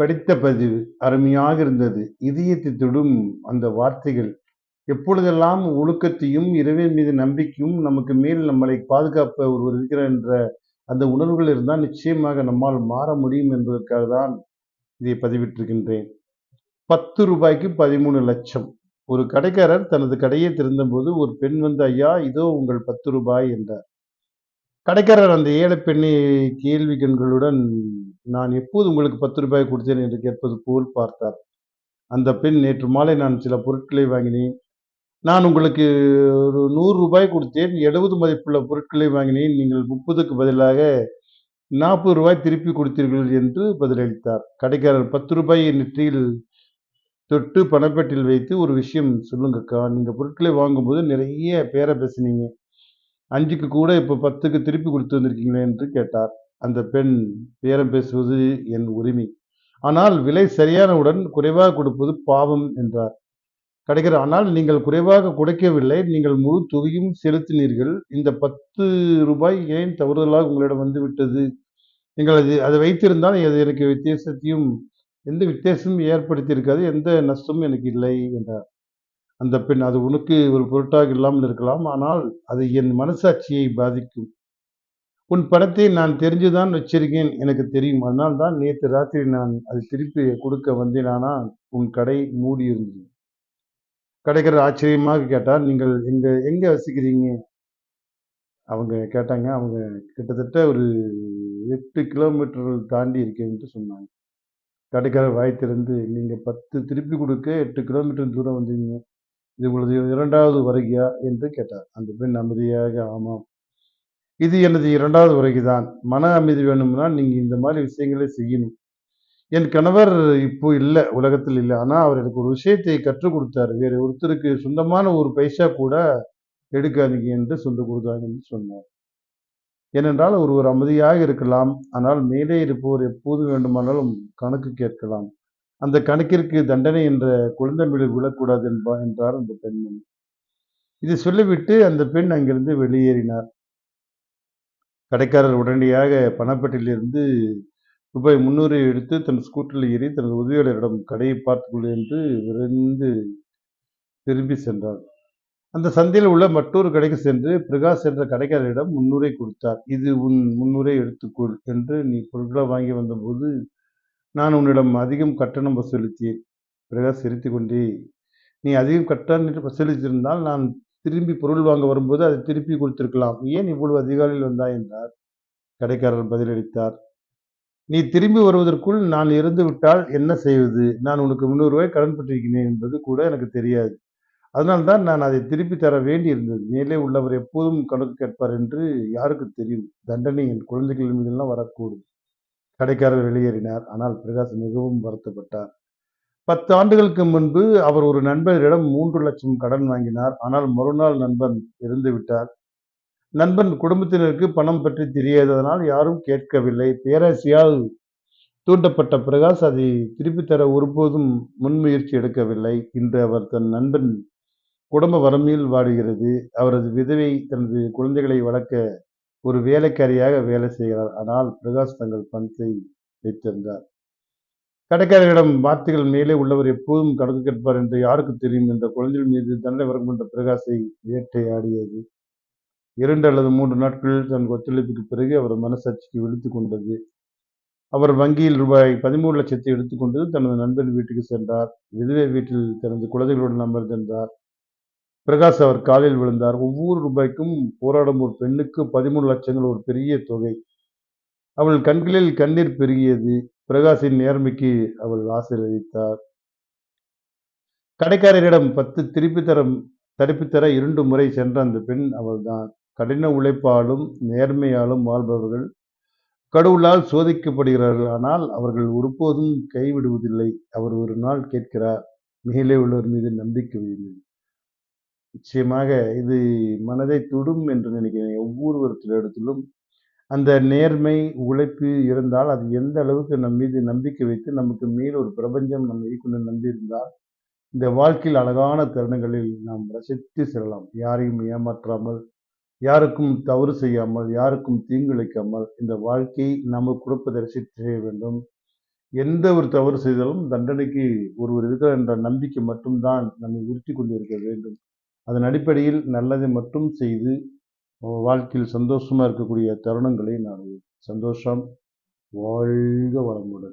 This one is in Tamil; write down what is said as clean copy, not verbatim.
படித்த பதிவு அருமையாக இருந்தது. இதயத்தைத் தொடும் அந்த வார்த்தைகள். எப்பொழுதெல்லாம் ஒழுக்கத்தையும், இறைவன் மீது நம்பிக்கையும், நமக்கு மேல் நம்மளை பாதுகாப்ப ஒருவர் இருக்கிறார் என்ற அந்த உணர்வுகள் இருந்தால் நிச்சயமாக நம்மால் மாற முடியும் என்பதற்காக தான் இதை பதிவிட்டிருக்கின்றேன். ரூ. 10க்கு 13,00,000. ஒரு கடைக்காரர் தனது கடையை திறந்தபோது ஒரு பெண் வந்து, "ஐயா, இதோ உங்கள் ரூ. 10" என்றார். கடைக்காரர் அந்த ஏழை பெண்ணை கேள்வி கண்களுடன், "நான் எப்போது உங்களுக்கு ரூ. 10 கொடுத்தேன்?" என்று கேட்பது போல் பார்த்தார். அந்த பெண், "நேற்று மாலை நான் சில பொருட்களை வாங்கினேன். நான் உங்களுக்கு ஒரு ரூ. 100 கொடுத்தேன். 70 மதிப்புள்ள பொருட்களை வாங்கினேன். நீங்கள் 30க்கு பதிலாக ரூ. 40 திருப்பி கொடுத்தீர்கள்" என்று பதிலளித்தார். கடைக்காரர் ரூ. 10 நெற்றியில் தொட்டு பணப்பெட்டியில் வைத்து, "ஒரு விஷயம் சொல்லுங்கக்கா, நீங்க பொருட்களை வாங்கும்போது நிறைய பேர பேசினீங்க. 5க்கு கூட இப்ப 10க்கு திருப்பி கொடுத்து வந்திருக்கீங்களே" என்று கேட்டார். அந்த பெண், "பேரம் பேசுவது என் உரிமை. ஆனால் விலை சரியானவுடன் குறைவாக கொடுப்பது பாவம்" என்றார். கடைக்காரர், "ஆனால் நீங்கள் குறைவாக குறைக்கவில்லை. நீங்கள் முழு தொகையும் செலுத்தினீர்கள். இந்த ரூ. 10 ஏன் தவறுதலாக உங்களிடம் வந்துவிட்டது? நீங்கள் அதை வைத்திருந்தால் அது எனக்கு எந்த வித்தியாசமும் ஏற்படுத்தியிருக்காது. எந்த நஷ்டமும் எனக்கு இல்லை" என்றார். அந்த பெண், "அது உனக்கு ஒரு பொருட்டாக இல்லாமல் இருக்கலாம். ஆனால் அது என் மனசாட்சியை பாதிக்கும். உன் பணத்தை நான் தெரிஞ்சுதான் வச்சிருக்கேன். எனக்கு தெரியும். அதனால் தான் நேத்து ராத்திரி நான் அதை திருப்பி கொடுக்க வந்தேன். ஆனால் உன் கடை மூடியிருந்தது." கடைக்காரர் ஆச்சரியமாக கேட்டார், "நீங்கள் எங்க வசிக்கிறீங்க?" அவங்க கேட்டாங்க. அவங்க கிட்டத்தட்ட ஒரு 8 கிலோமீட்டர்கள் தாண்டி இருக்கேன் என்று சொன்னாங்க. கடைக்காரர் வாய் திறந்து, "நீங்க 10 திருப்பி கொடுக்க 8 கிலோமீட்டர் தூரம் வந்தீங்க. இது உங்களது 2வது வருகையா?" என்று கேட்டார். அந்த பெண் அமைதியாக, "ஆமாம். இது எனது 2வது வருகைதான். மன அமைதி வேணும்னா நீங்க இந்த மாதிரி விஷயங்களை செய்யணும். என் கணவர் இப்போ இல்ல, உலகத்தில் இல்ல. ஆனா அவர் எனக்கு ஒரு விஷயத்தை கற்றுக் கொடுத்தாரு. வேற ஒருத்தருக்கு சொந்தமான ஒரு பைசா கூட எடுக்காதீங்க என்று சொல்லிக் கொடுத்தாங்க" என்று சொன்னார். ஏனென்றால் ஒருவர் அமைதியாக இருக்கலாம். ஆனால் மேலே இருப்பவர் எப்போது வேண்டுமானாலும் கணக்கு கேட்கலாம். அந்த கணக்கிற்கு தண்டனை என்ற குழந்தை மேல் விழக்கூடாது என்றார் அந்த பெண்மணி. இதை சொல்லிவிட்டு அந்த பெண் அங்கிருந்து வெளியேறினார். கடைக்காரர் உடனடியாக பணப்பெட்டியிலிருந்து ரூபாய் 300 எடுத்து தன் ஸ்கூட்டரில் ஏறி தனது உதவியாளரிடம், "கடையை பார்த்துக் கொள்" என்று விரைந்து திரும்பி சென்றார். அந்த சந்தையில் உள்ள மற்றொரு கடைக்கு சென்று பிரகாஷ் என்ற கடைக்காரரிடம் 300 கொடுத்தார். "இது உன் 300 எடுத்துக்கொள் என்று நீ பொருட்களை வாங்கி வந்தபோது நான் உன்னிடம் அதிகம் கட்டணம் வசூலித்தேன்." பிரகாஷ் சிரித்துக்கொண்டே, "நீ அதிகம் கட்டணம் வசூலித்திருந்தால் நான் திரும்பி பொருள் வாங்க வரும்போது அதை திருப்பி கொடுத்திருக்கலாம். ஏன் இவ்வளவு அதிகாலையில் வந்தாய்?" என்றார். கடைக்காரர் பதிலளித்தார், "நீ திரும்பி வருவதற்குள் நான் இறந்துவிட்டால் என்ன செய்வது? நான் உனக்கு ரூ. 300 கடன் பட்டிருக்கிறேன் என்பது கூட எனக்கு தெரியாது. அதனால்தான் நான் அதை திருப்பி தர வேண்டியிருந்தது. மேலே உள்ளவர் எப்போதும் கணக்கு கேட்பார் என்று யாருக்கு தெரியும்? தண்டனை என் குழந்தைகள் மீதெல்லாம் வரக்கூடும்." கடைக்காரர் வெளியேறினார். ஆனால் பிரகாஷ் மிகவும் வருத்தப்பட்டார். 10 ஆண்டுகளுக்கு முன்பு அவர் ஒரு நண்பரிடம் 3,00,000 கடன் வாங்கினார். ஆனால் மறுநாள் நண்பன் இறந்துவிட்டார். நண்பன் குடும்பத்தினருக்கு பணம் பற்றி தெரியாததனால் யாரும் கேட்கவில்லை. பேராசையால் தூண்டப்பட்ட பிரகாஷ் அதை திருப்பித் தர ஒருபோதும் முன்முயற்சி எடுக்கவில்லை. இன்று அவர் தன் நண்பன் குடும்ப வறுமையில் வாடுகிறது. அவரது விதவை தனது குழந்தைகளை வளர்க்க ஒரு வேலைக்காரியாக வேலை செய்கிறார். ஆனால் பிரகாஷ் தங்கள் பணத்தை வைத்திருந்தார். கடைக்காரரிடம் வார்த்தைகள், "மேலே உள்ளவர் எப்போதும் கணக்கு கேட்பார் என்று யாருக்கு தெரியும்?" என்ற குழந்தைகள் மீது தண்டனை வரும் என்ற பிரகாஷை வேட்டையாடியது. 2 அல்லது 3 நாட்கள் தன் ஒத்துழைப்புக்கு பிறகு அவர் மனசாட்சிக்கு விழித்துக் கொண்டது. அவர் வங்கியில் ரூபாய் 13,00,000 எடுத்துக்கொண்டு தனது நண்பன் வீட்டுக்கு சென்றார். விதவை வீட்டில் தனது குழந்தைகளுடன் அமர்ந்திருந்தார். பிரகாஷ் அவர் காலில் விழுந்தார். ஒவ்வொரு ரூபாய்க்கும் போராடும் ஒரு பெண்ணுக்கு 13,00,000 ஒரு பெரிய தொகை. அவள் கண்களில் கண்ணீர் பெருகியது. பிரகாஷின் நேர்மைக்கு அவள் ஆசீர்வதித்தார். கடைக்காரரிடம் 10 திருப்பித் தர 2 முறை சென்ற அந்த பெண் அவள்தான். கடின உழைப்பாலும் நேர்மையாலும் வாழ்பவர்கள் கடவுளால் சோதிக்கப்படுகிறார்கள். ஆனால் அவர்கள் ஒருபோதும் கைவிடுவதில்லை. அவர் ஒரு நாள் கேட்கிறார், "மேலே உள்ளவர் மீது நம்பிக்கை வையுங்கள்." நிச்சயமாக இது மனதை தொடும் என்று நினைக்கிறேன். ஒவ்வொருவரிடத்திலும் அந்த நேர்மை, உழைப்பு இருந்தால் அது எந்த அளவுக்கு நம் மீது நம்பிக்கை வைத்து நமக்கு மேல் ஒரு பிரபஞ்சம் நம்மை கொண்டு நம்பியிருந்தால் இந்த வாழ்க்கையில் அழகான தருணங்களில் நாம் ரசித்து செல்லலாம். யாரையும் ஏமாற்றாமல், யாருக்கும் தவறு செய்யாமல், யாருக்கும் தீங்கிழைக்காமல் இந்த வாழ்க்கை நமக்கு கொடுப்பதை ரசித்து செய்ய வேண்டும். எந்த ஒரு தவறு செய்தாலும் தண்டனைக்கு ஒருவர் இருக்கிறார் என்ற நம்பிக்கை மட்டும்தான் நம்மை உறுத்திக் கொண்டிருக்க வேண்டும். அதன் அடிப்படையில் நல்லதை மட்டும் செய்து வாழ்க்கையில் சந்தோஷமா இருக்கக்கூடிய தருணங்களை நான் சந்தோஷம். வாழ்க வளமுடன்.